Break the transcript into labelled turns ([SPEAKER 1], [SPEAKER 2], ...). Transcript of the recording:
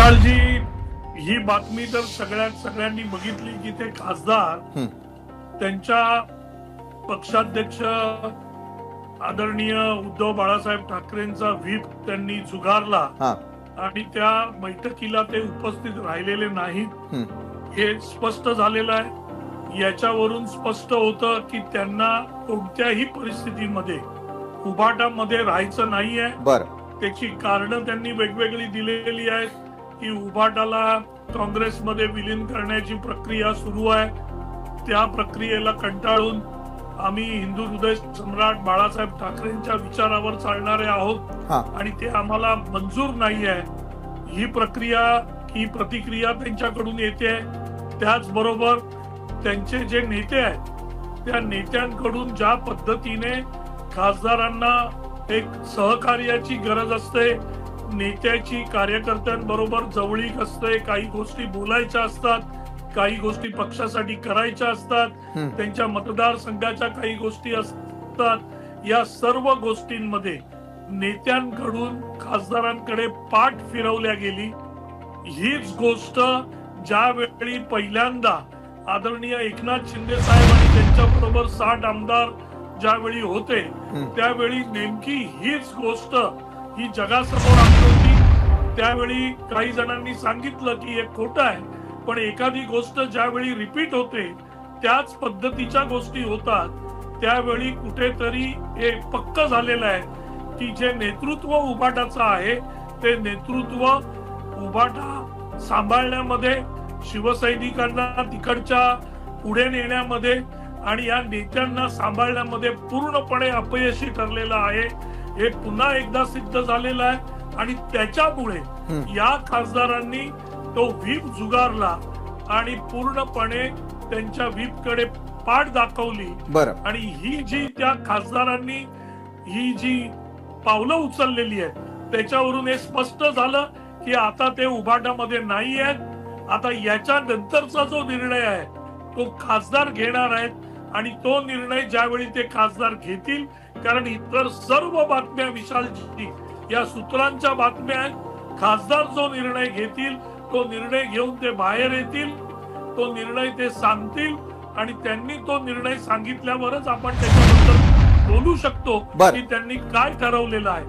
[SPEAKER 1] विशालजी, ही बातमी तर सगळ्यांनी बघितली की ते खासदार त्यांच्या पक्षाध्यक्ष आदरणीय उद्धव बाळासाहेब ठाकरेंचा व्हीप त्यांनी झुगारला आणि त्या बैठकीला ते उपस्थित राहिलेले नाहीत हे स्पष्ट झालेलं आहे. याच्यावरून स्पष्ट होतं की त्यांना कोणत्याही परिस्थितीमध्ये उभाटामध्ये राहायचं नाहीये. त्याची कारणं त्यांनी वेगवेगळी दिलेली आहेत की उभाटाला काँग्रेसमध्ये विलीन करण्याची प्रक्रिया सुरू आहे. त्या प्रक्रियेला कंटाळून आम्ही हिंदू हृदय सम्राट बाळासाहेब ठाकरेंच्या विचारावर चालणारे आहोत आणि ते आम्हाला मंजूर नाही आहे. ही प्रक्रिया, ही प्रतिक्रिया त्यांच्याकडून येते. त्याचबरोबर त्यांचे जे नेते आहेत त्या नेत्यांकडून ज्या पद्धतीने खासदारांना एक सहकार्याची गरज असते, नेत्याची कार्यकर्त्यांबरोबर जवळीक असते, काही गोष्टी बोलायच्या असतात, काही गोष्टी पक्षासाठी करायच्या असतात, त्यांच्या मतदारसंघाच्या काही गोष्टी असतात. या सर्व गोष्टींमध्ये नेत्यांकडून खासदारांकडे पाठ फिरवल्या गेली. हीच गोष्ट ज्यावेळी पहिल्यांदा आदरणीय एकनाथ शिंदे साहेब आणि त्यांच्या बरोबर 60 आमदार ज्यावेळी होते त्यावेळी नेमकी हीच गोष्ट ही जगासमोर आणली होती. त्यावेळी काही जणांनी सांगितलं की हे खोटं आहे, पण एखादी गोष्ट ज्यावेळी रिपीट होते त्याच पद्धतीच्या गोष्टी होतात. त्यावेळी कुठेतरी हे पक्क झालेलं आहे की जे नेतृत्व उभाटाचं आहे ते नेतृत्व उभाटा सांभाळण्यामध्ये, शिवसैनिकांना तिकडच्या पुढे नेण्यामध्ये आणि या नेत्यांना सांभाळण्यामध्ये पूर्णपणे अपयशी ठरलेलं आहे. हे पुन्हा एकदा सिद्ध झालेलं आहे आणि त्याच्यामुळे या खासदारांनी तो व्हीप झुगारला आणि पूर्णपणे त्यांच्या व्हीप कडे पाठ दाखवली. आणि ही जी त्या खासदारांनी ही जी पावलं उचललेली आहेत त्याच्यावरून हे स्पष्ट झालं की आता ते उभाटामध्ये नाही आहेत. आता याच्या नंतरचा जो निर्णय आहे तो खासदार घेणार आहेत आणि तो निर्णय ज्यावेळी ते खासदार घेतील, कारण इतर सर्व बातम्या विशालजी या सूत्रांच्या बातम्या आहेत, खासदार जो निर्णय घेतील तो निर्णय घेऊन ते बाहेर येतील, तो निर्णय ते सांगतील आणि त्यांनी तो निर्णय सांगितल्यावरच आपण त्याच्याबद्दल बोलू शकतो की त्यांनी काय ठरवलेलं आहे.